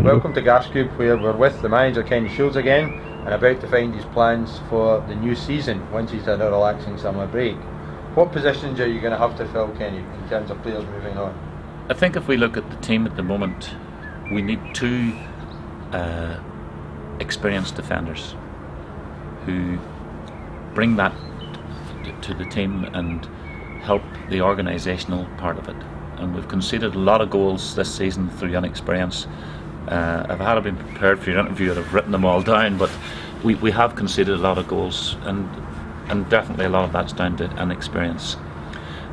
Welcome to Gas Group, where we're with the manager Kenny Sheils again and about to find his plans for the new season once he's had a relaxing summer break. What positions are you going to have to fill, Kenny, in terms of players moving on? I think if we look at the team at the moment, we need two experienced defenders who bring that to the team and help the organisational part of it. And we've conceded a lot of goals this season through inexperience. If I had been prepared for your interview, I'd have written them all down, but we have conceded a lot of goals, and definitely a lot of that's down to inexperience.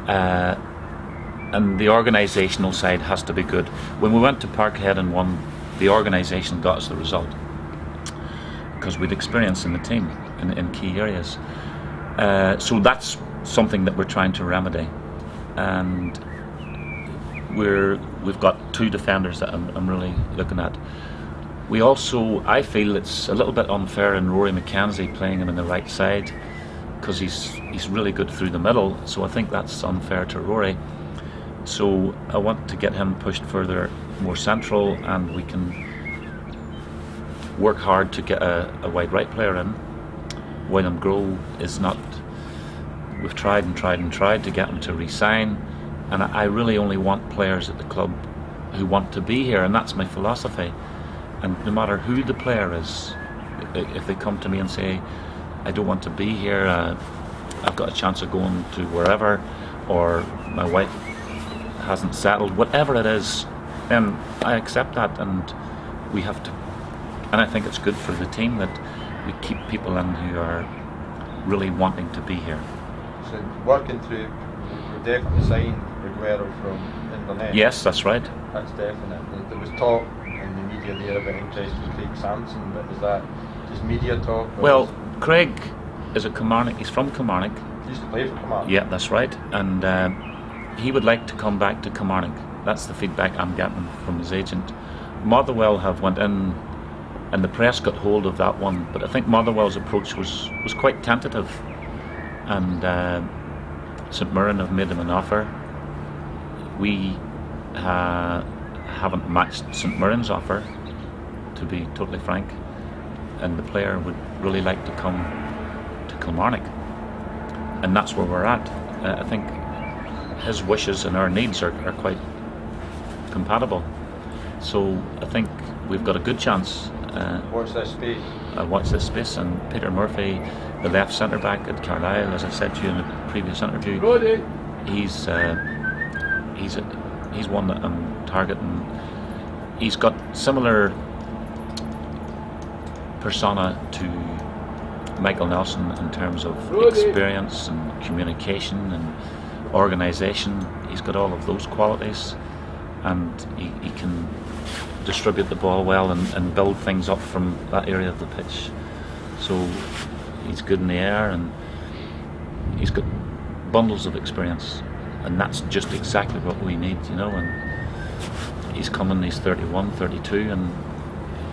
And the organisational side has to be good. When we went to Parkhead and won, the organisation got us the result because we'd experience in the team in key areas. So that's something that we're trying to remedy, and we've got two defenders that I'm really looking at. We also, I feel it's a little bit unfair in Rory McKenzie playing him on the right side because he's really good through the middle, so I think that's unfair to Rory. So I want to get him pushed further, more central, and we can work hard to get a wide right player in. William Grohl is not, we've tried to get him to re-sign, and I really only want players at the club who want to be here, and that's my philosophy. And no matter who the player is, if they come to me and say, I don't want to be here, I've got a chance of going to wherever, or my wife hasn't settled, whatever it is, then I accept that, and we have to. And I think it's good for the team that we keep people in who are really wanting to be here. So working through, we've definitely signed Reguero from Inverness. Yes, that's right. That's definite. There was talk in the media there about interest in Craig Sampson, but is that just media talk? Well, Craig is a Kilmarnock. He's from Kilmarnock. He used to play for Kilmarnock. Yeah, that's right. And he would like to come back to Kilmarnock. That's the feedback I'm getting from his agent. Motherwell have went in, and the press got hold of that one, but I think Motherwell's approach was quite tentative, and St Mirren have made him an offer. We haven't matched St Mirren's offer, to be totally frank, and the player would really like to come to Kilmarnock, and that's where we're at. I think his wishes and our needs are quite compatible, so I think we've got a good chance. Watch this space. Watch this space. And Peter Murphy, the left centre back at Carlisle, as I said to you in a previous interview, he's one that I'm targeting. He's got similar persona to Michael Nelson in terms of experience and communication and organisation. He's got all of those qualities, and he can distribute the ball well and build things up from that area of the pitch. So he's good in the air, and he's got bundles of experience, and that's just exactly what we need, you know. And he's coming, he's 31, 32, and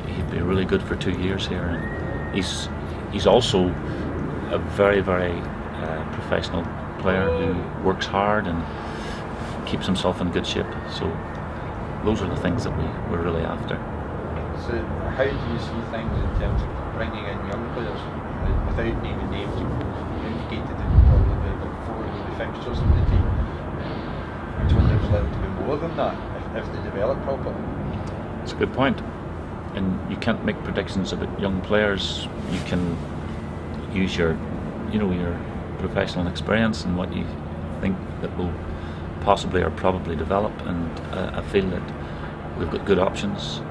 he'd be really good for 2 years here. And he's also a very, very professional player who works hard and keeps himself in good shape. So those are the things that we're really after. So how do you see things in terms of bringing in young players without naming names? You've indicated probably the four of the fixtures in the team. I just wonder if there's likely to be more than that if they develop properly. It's a good point. And you can't make predictions about young players. You can use your professional experience and what you think that will possibly or probably develop, and I feel that we've got good options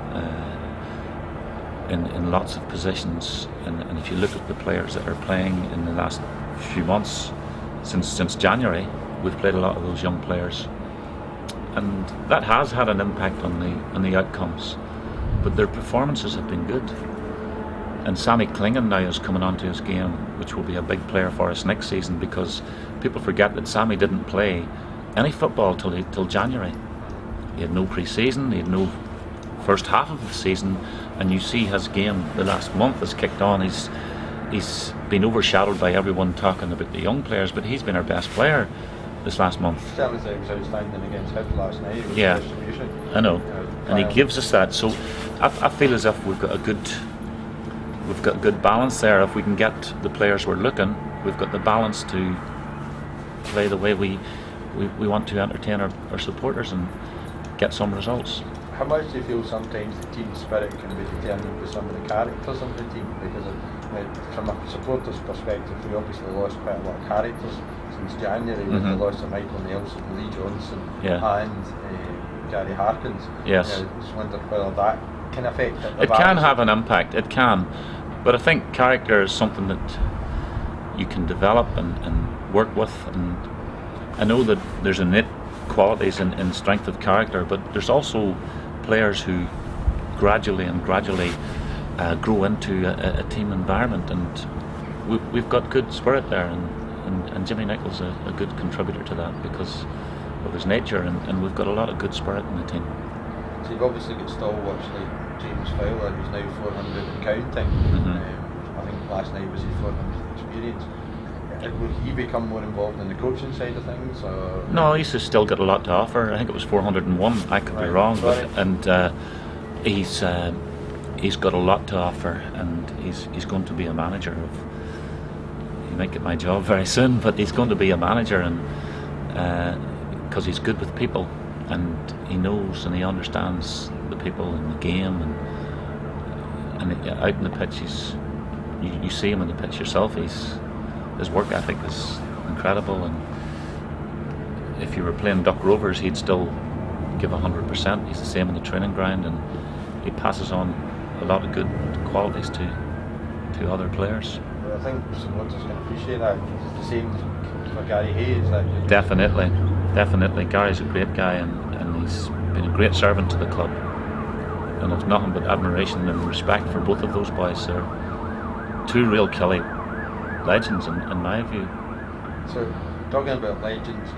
in lots of positions, and if you look at the players that are playing in the last few months, since January, we've played a lot of those young players, and that has had an impact on the outcomes, but their performances have been good. And Sammy Clingan now is coming onto his game, which will be a big player for us next season, because people forget that Sammy didn't play any football till January. He had no pre-season, he had no first half of the season, and you see his game the last month has kicked on. He's been overshadowed by everyone talking about the young players, but he's been our best player this last month. Certainly was outstanding against Hibs last night. Yeah, I know, and he gives us that. So I feel as if we've got a good balance there. If we can get the players we're looking, we've got the balance to play the way we want to entertain our supporters and get some results. How much do you feel sometimes the team spirit can be determined by some of the characters of the team? Because from a supporter's perspective, we obviously lost quite a lot of characters since January with the loss of Michael Nelson, Lee Johnson, and Gary Harkins. Yes. I just wonder whether that can affect it. It can have an impact, it can. But I think character is something that you can develop and work with. And I know that there's innate qualities in strength of character, but there's also players who gradually grow into a team environment, and we've got good spirit there, and Jimmy Nicholl's a good contributor to that because of his nature, and we've got a lot of good spirit in the team. So you've obviously got stalwarts like James Fowler, who's now 400 and counting. I think last night was his 400th experience. Will he become more involved in the coaching side of things? Or? No, he's still got a lot to offer. I think it was 401. I could be wrong, and he's got a lot to offer, and he's going to be a manager of. He might get my job very soon, but he's going to be a manager, and because he's good with people, and he knows and he understands the people in the game, and out in the pitch, you see him in the pitch yourself. His work ethic is incredible, and if you were playing Duck Rovers, he'd still give 100%. He's the same in the training ground, and he passes on a lot of good qualities to other players. I think supporters can appreciate that. It's the same for Gary Hayes. Definitely. Gary's a great guy, and he's been a great servant to the club, and I've nothing but admiration and respect for both of those boys. They're two real Kelly legends in my view. So, talking about legends,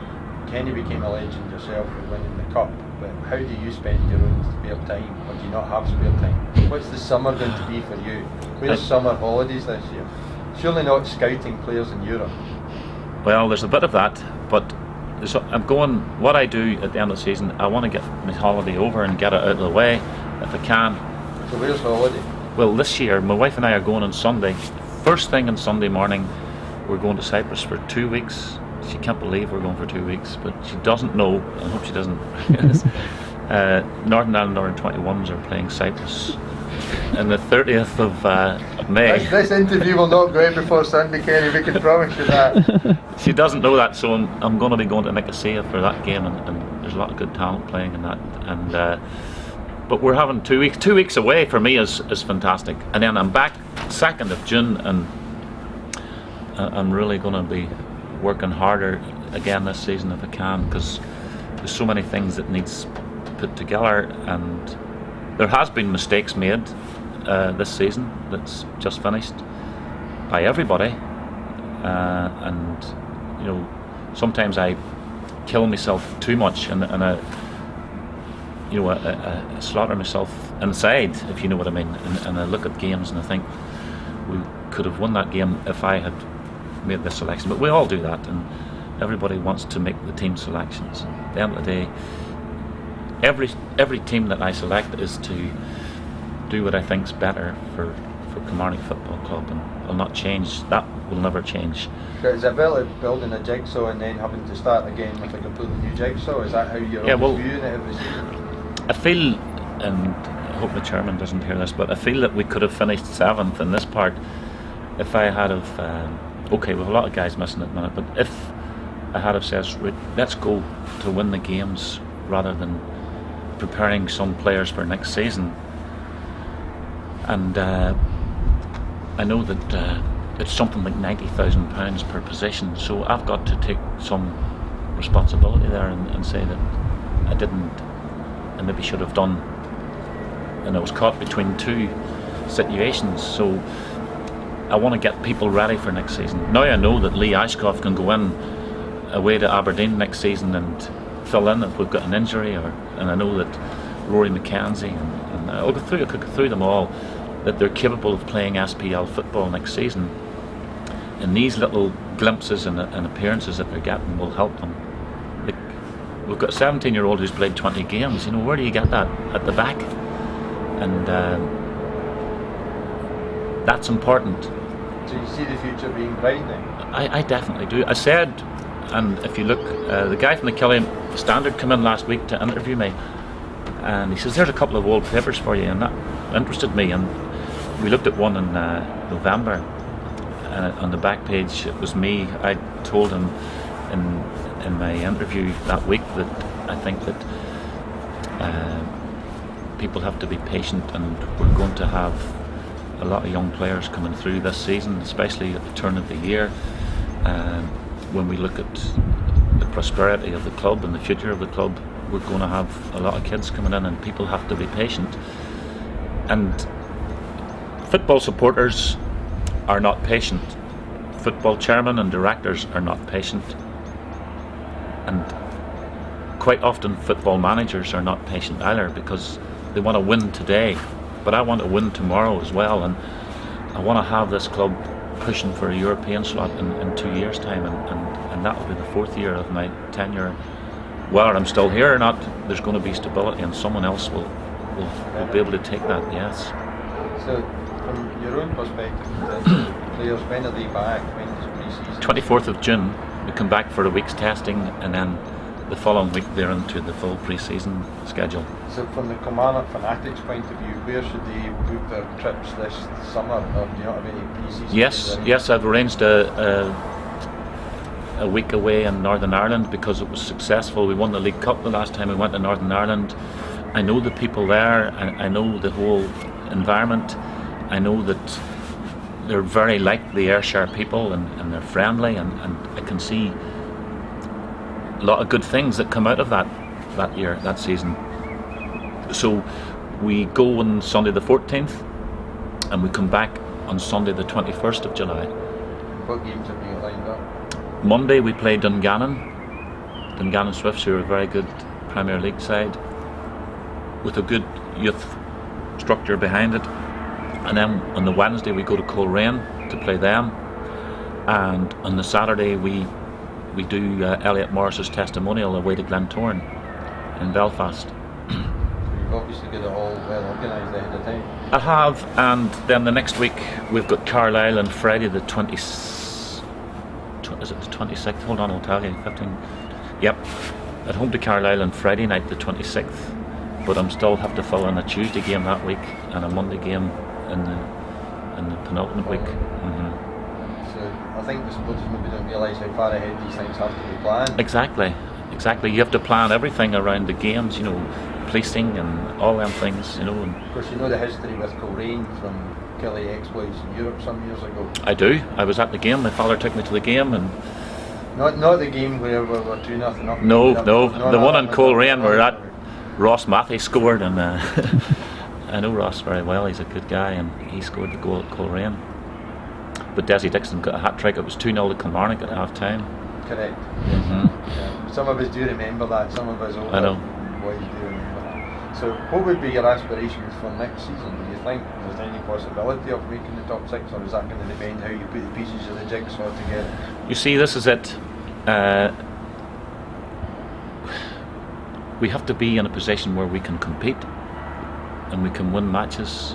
Kenny became a legend yourself with winning the cup, but how do you spend your own spare time, or do you not have spare time? What's the summer going to be for you? Where's summer holidays this year? Surely not scouting players in Europe. Well, there's a bit of that, but I'm going, what I do at the end of the season, I want to get my holiday over and get it out of the way if I can. So where's the holiday? Well, this year my wife and I are going on Sunday. First thing on Sunday morning, we're going to Cyprus for 2 weeks. She can't believe we're going for 2 weeks, but she doesn't know, I hope she doesn't. Northern Ireland under-21s are playing Cyprus on the 30th of May. This interview will not go out before Sunday, Kenny, we can promise you that. She doesn't know that, so I'm going to be going to Nicosia for that game, and there's a lot of good talent playing in that. And but we're having 2 weeks. 2 weeks away for me is fantastic, and then I'm back 2nd of June, and I'm really going to be working harder again this season if I can, because there's so many things that needs put together, and there has been mistakes made this season that's just finished by everybody, and sometimes I kill myself too much, and I slaughter myself inside, if you know what I mean, and I look at games and I think we could have won that game if I had made this selection. But we all do that, and everybody wants to make the team selections. At the end of the day, every team that I select is to do what I think's better for Kilmarnock Football Club, and will not change. That will never change. So is it a bit like building a jigsaw and then having to start again with a completely new jigsaw? Is that how you're viewing it every season? I feel, and I hope the chairman doesn't hear this, but I feel that we could have finished 7th in this part if I had have. Okay, we have a lot of guys missing at the minute, but if I had have said, let's go to win the games rather than preparing some players for next season. And I know that it's something like £90,000 per position, so I've got to take some responsibility there and say that I didn't, and maybe should have done, and I was caught between two situations. So I want to get people ready for next season. Now I know that Lee Ashcroft can go in away to Aberdeen next season and fill in if we've got an injury, and I know that Rory McKenzie and I could go through them all, that they're capable of playing SPL football next season, and these little glimpses and appearances that they're getting will help them. Like, we've got a 17-year-old who's played 20 games. Where do you get that? At the back. and that's important. So you see the future being bright then? I definitely do. I said, and if you look, the guy from the Killian Standard came in last week to interview me, and he says, there's a couple of old papers for you, and that interested me. And we looked at one in November, and on the back page it was me. I told him in my interview that week that I think that people have to be patient, and we're going to have a lot of young players coming through this season, especially at the turn of the year. When we look at the prosperity of the club and the future of the club, we're going to have a lot of kids coming in, and people have to be patient. And football supporters are not patient. Football chairmen and directors are not patient. And quite often football managers are not patient either, because they want to win today. But I want to win tomorrow as well, and I want to have this club pushing for a European slot in 2 years' time, and that will be the 4th year of my tenure. Whether I'm still here or not, there's going to be stability, and someone else will be able to take that, yes. So, from your own perspective, players, when are they back? When is pre-season? 24th of June, we come back for a week's testing, and then the following week they're into the full pre-season schedule. So from the Kilmarnock fanatics' point of view, where should they book their trips this summer, or do you not have any pre-season? Yes, I've arranged a week away in Northern Ireland because it was successful. We won the League Cup the last time we went to Northern Ireland. I know the people there, I know the whole environment. I know that they're very like the Ayrshire people, and they're friendly, and I can see a lot of good things that come out of that year, that season. So we go on Sunday the 14th, and we come back on Sunday the 21st of July. What games have you lined up? Monday we play Dungannon Swifts, who are a very good Premier League side with a good youth structure behind it. And then on the Wednesday we go to Coleraine to play them, and on the Saturday we do Elliot Morris's testimonial away to Glentoran in Belfast. You've obviously got it all well organised ahead of time. I have, and then the next week we've got Carlisle on Friday the 26th? Hold on, I'll tell you. 15. Yep, at home to Carlisle on Friday night the 26th. But I'm still have to fill in a Tuesday game that week and a Monday game in the penultimate week. Mm-hmm. So I think the supporters maybe don't realise how far ahead these things have to be planned. Exactly. You have to plan everything around the games, policing and all them things, And of course, you know the history with Coleraine from Kelly exploits in Europe some years ago. I do. I was at the game. My father took me to the game, and not the game where we were 2-0 up. No, the one on Coleraine where that Ross Matthew scored, and I know Ross very well. He's a good guy, and he scored the goal at Coleraine. But Desi Dixon got a hat-trick. It was 2-0 to Kilmarnock at half-time. Correct. Mm-hmm. Yeah. Some of us do remember that. Some of us older boys do remember that. So what would be your aspirations for next season? Do you think there's any possibility of making the top 6, or is that going to depend how you put the pieces of the jigsaw together? You see, this is it. We have to be in a position where we can compete and we can win matches.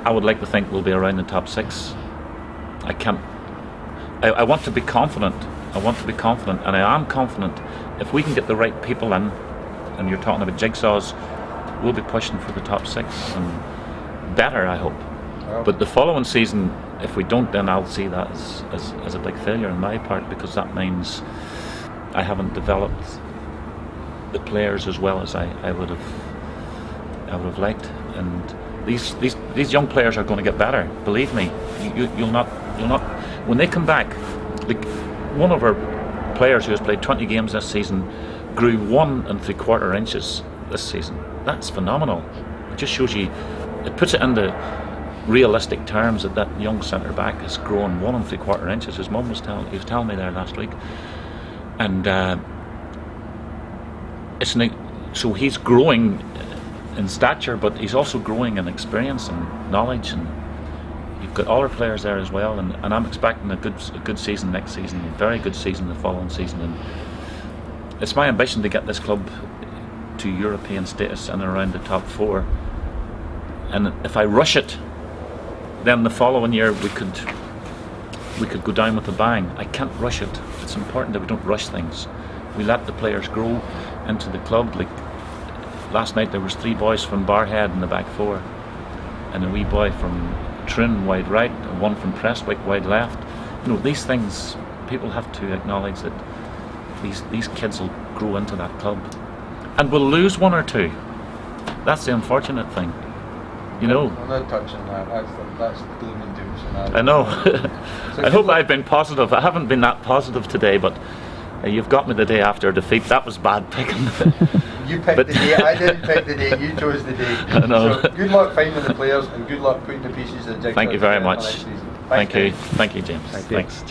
I would like to think we'll be around the top 6. I want to be confident. And I am confident. If we can get the right people in, and you're talking about jigsaws, we'll be pushing for the top 6 and better, I hope. Well, but the following season, if we don't, then I'll see that as a big failure on my part, because that means I haven't developed the players as well as I would have liked. And these young players are going to get better. Believe me, you'll not when they come back. Like one of our players who has played 20 games this season grew 1 3/4 inches this season. That's phenomenal. It just shows you. It puts it into realistic terms that young centre back has grown 1 3/4 inches. His mum was telling me there last week, and so he's growing in stature, but he's also growing in experience and knowledge, and you've got all our players there as well, and I'm expecting a good season next season, a very good season the following season, and it's my ambition to get this club to European status and around the top 4. And if I rush it, then the following year we could go down with a bang. I can't rush it. It's important that we don't rush things. We let the players grow into the club. Like last night there was 3 boys from Barhead in the back 4, and a wee boy from Trin wide right, and 1 from Prestwick wide left. You know, these things, people have to acknowledge that these kids will grow into that club, and we'll lose 1 or 2. That's the unfortunate thing. You know, I'm not touching that. That's gloom and doom scenario. I know. So I hope I've been positive. I haven't been that positive today, but you've got me the day after defeat. That was bad picking. You picked the day. I didn't pick the day. You chose the day. I know. So good luck finding the players, and good luck putting the pieces of the jigsaw. Thank you very together for much. next season. Thank you. you. Thank you, James. Thank you. Thanks.